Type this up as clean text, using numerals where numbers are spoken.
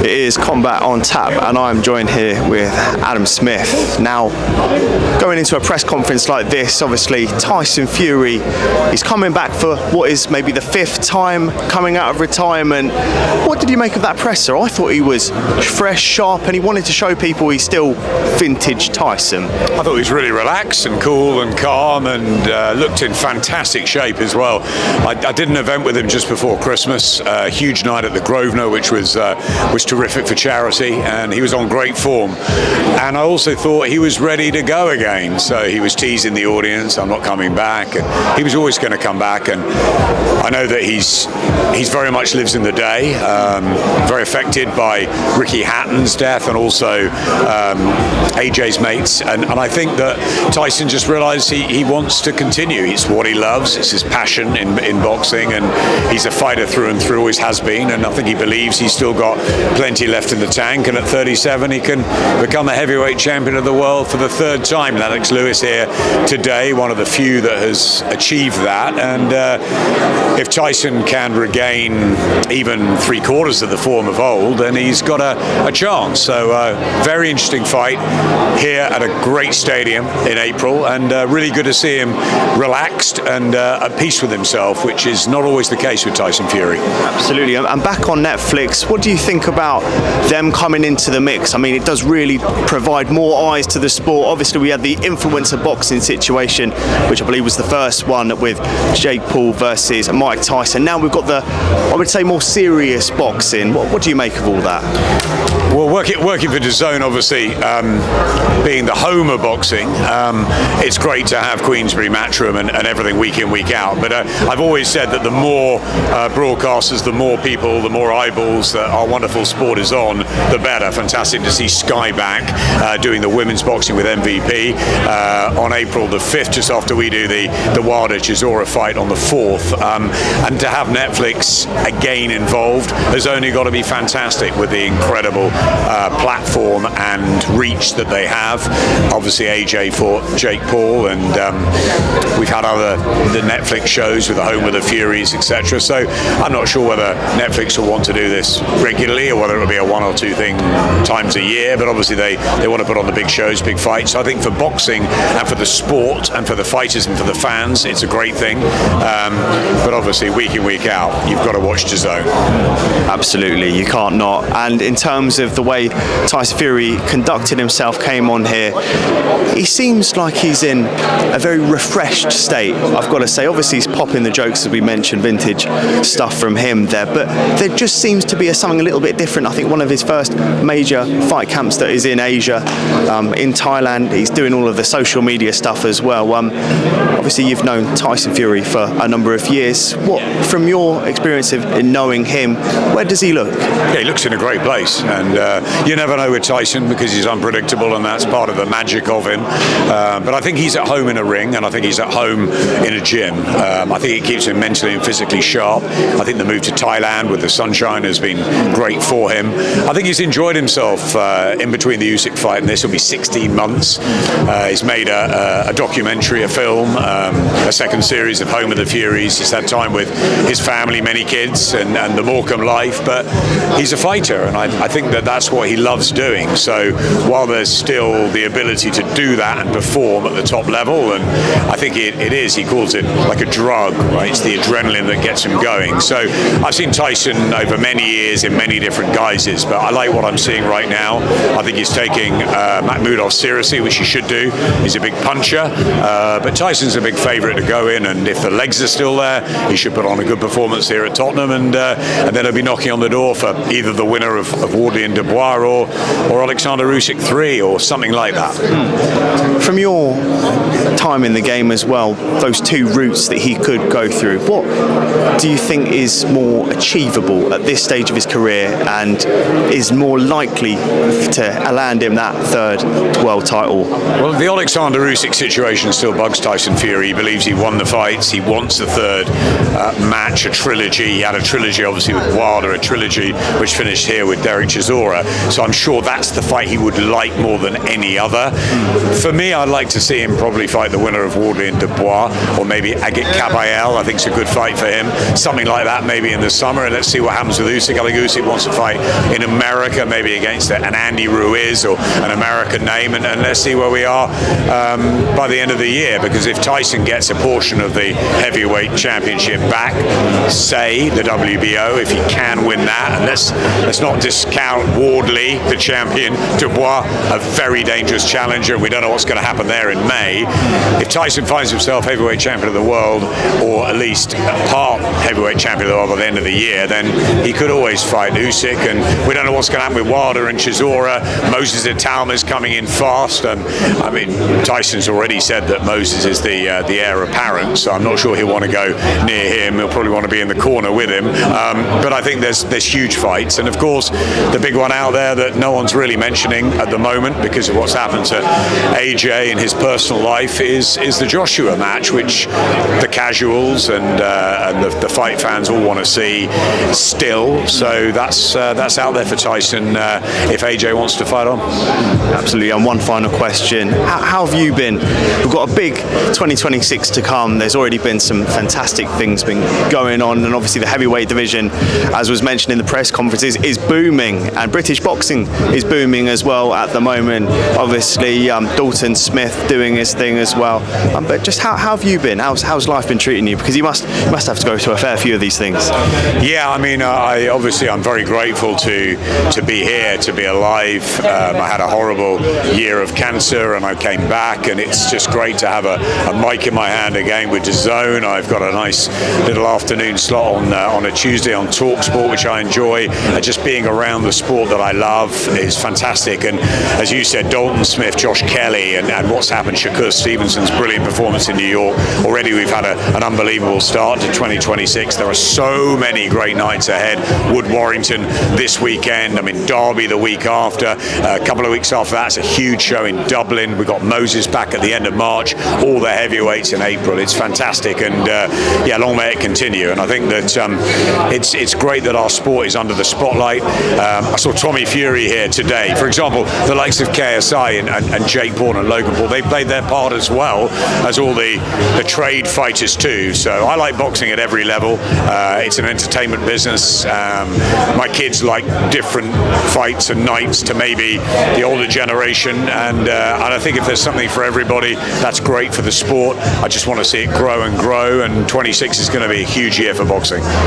It is Combat on Tap, and I'm joined here with Adam Smith. Now, going into a press conference like this, obviously Tyson Fury is coming back for what is maybe the 5th time coming out of retirement. What did you make of that presser? I thought he was fresh, sharp, and he wanted to show people he's still vintage Tyson. I thought he was really relaxed and cool and calm, and looked in fantastic shape as well. I did an event with him just before Christmas, a huge night at the Grosvenor, which was terrific for charity, and he was on great form. And I also thought he was ready to go again. So he was teasing the audience, I'm not coming back, and he was always going to come back. And I know that he's very much lives in the day, very affected by Ricky Hatton's death and also AJ's mates. And I think that Tyson just realized he wants to continue. It's what he loves, it's his passion in boxing, and he's a fighter through and through, always has been. And I think he believes he's still got plenty left in the tank, and at 37 he can become the heavyweight champion of the world for the 3rd time. And Alex Lewis here today, one of the few that has achieved that. And if Tyson can regain even 3/4 of the form of old, then he's got a chance. So very interesting fight here at a great stadium in April, and really good to see him relaxed and at peace with himself, which is not always the case with Tyson Fury. Absolutely. And back on Netflix, what do you think about them coming into the mix? I mean, it does really provide more eyes to the sport. Obviously, we had the influencer boxing situation, which I believe was the first one with Jake Paul versus Mike Tyson. Now we've got the, I would say, more serious boxing. What do you make of all that? Well, working for DAZN, obviously, being the home of boxing, it's great to have Queensberry Matchroom and everything week in, week out. But I've always said that the more broadcasters, the more people, the more eyeballs that our wonderful sport is on, the better. Fantastic to see Sky back doing the women's boxing with MVP on April the 5th, just after we do the Wilder Chisora fight on the 4th. And to have Netflix again involved has only got to be fantastic with the incredible platform and reach that they have. Obviously AJ fought Jake Paul, and we've had the Netflix shows with the Home of the Furies, etc. So I'm not sure whether Netflix will want to do this regularly or whether it'll be a 1 or 2 thing times a year, but obviously they want to put on the big shows, big fights. So I think for boxing and for the sport and for the fighters and for the fans, it's a great thing. But obviously week in, week out, you've got to watch DAZN. Absolutely, you can't not. And in terms of the way Tyson Fury conducted himself, came on here, he seems like he's in a very refreshed state, I've got to say. Obviously he's popping the jokes, as we mentioned, vintage stuff from him there, but there just seems to be something a little bit different. I think one of his first major fight camps that is in Asia, in Thailand. He's doing all of the social media stuff as well. Obviously you've known Tyson Fury for a number of years. What, from your experience in knowing him, where does he look? Yeah, he looks in a great place, and you never know with Tyson because he's unpredictable, and that's part of the magic of him. But I think he's at home in a ring, and I think he's at home in a gym. I think it keeps him mentally and physically sharp. I think the move to Thailand with the sunshine has been great for him. I think he's enjoyed himself in between the Usyk fight, and this will be 16 months. He's made a documentary, a film, a 2nd series of Home of the Furies. He's had time with his family, many kids, and the Morecambe life, but he's a fighter, and I think that's what he loves doing. So while there's still the ability to do that and perform at the top level, and I think it is, he calls it like a drug, right? It's the adrenaline that gets him going. So I've seen Tyson over many years in many different guises, but I like what I'm seeing right now. I think he's taking Makhmudov seriously, which he should do. He's a big puncher, but Tyson's a big favourite to go in, and if the legs are still there, he should put on a good performance here at Tottenham, and then he'll be knocking on the door for either the winner of Wardley and Dubois or Oleksandr Usyk 3 or something like that. From your time in the game as well, those 2 routes that he could go through, what do you think is more achievable at this stage of his career and is more likely to land him that 3rd world title? Well, the Oleksandr Usyk situation still bugs Tyson Fury. He believes he won the fights. He wants the 3rd match, a trilogy. He had a trilogy obviously with Wilder, a trilogy which finished here with Derek Chisora. So I'm sure that's the fight he would like more than any other. For me, I'd like to see him probably fight the winner of Wardley and Dubois, or maybe Agit Kabayel. I think it's a good fight for him. Something like that maybe in the summer, and let's see what happens with Usyk. I think Usyk wants to fight fight in America, maybe against an Andy Ruiz or an American name, and let's see where we are by the end of the year, because if Tyson gets a portion of the heavyweight championship back, say the WBO, if he can win that, and let's not discount Wardley, the champion, Dubois, a very dangerous challenger. We don't know what's going to happen there in May. If Tyson finds himself heavyweight champion of the world, or at least part heavyweight champion of the world by the end of the year, then he could always fight Usyk, and we don't know what's going to happen with Wilder and Chisora. Moses Italma's coming in fast, and I mean, Tyson's already said that Moses is the heir apparent, so I'm not sure he'll want to go near him. He'll probably want to be in the corner with him, but I think there's huge fights, and of course the big one out there that no one's really mentioning at the moment because of what's happened to AJ in his personal life is the Joshua match, which the casuals and the fight fans all want to see still. So that's out there for Tyson if AJ wants to fight on. Absolutely. And one final question: how have you been? We've got a big 2026 to come. There's already been some fantastic things been going on, and obviously the heavyweight division, as was mentioned in the press conferences, is booming, and British boxing is booming as well at the moment. Obviously, Dalton Smith doing his thing as well. But just how have you been? How's life been treating you? Because you must have to go to a fair few of these things. Yeah, I mean, I'm very grateful to be here, to be alive. I had a horrible year of cancer, and I came back, and it's just great to have a mic in my hand again with DAZN. I've got a nice little afternoon slot on a Tuesday on TalkSport, which I enjoy. Just being around the sport that I love is fantastic. And as you said, Dalton Smith, Josh Kelly, and what's happened, Shakur Stevenson's brilliant performance in New York. Already we've had an unbelievable start to 2026. There are so many great nights ahead. Wood Warrington this weekend. I mean, Derby the week after. A couple of weeks after that's a huge show in Dublin. We've got Moses back at the end of March. All the heavyweights in April. It's fantastic, and long may it continue. And I think that it's great that our sport is under the spotlight. I saw Tommy Fury here today. For example, the likes of KSI and Jake Paul and Logan Paul, they played their part as well as all the trade fighters too. So I like boxing at every level. It's an entertainment business. My kids like different fights and nights to maybe the older generation, and I think if there's something for everybody, that's great for the sport. I just want to see it grow and grow, and 26 is going to be a huge year for boxing.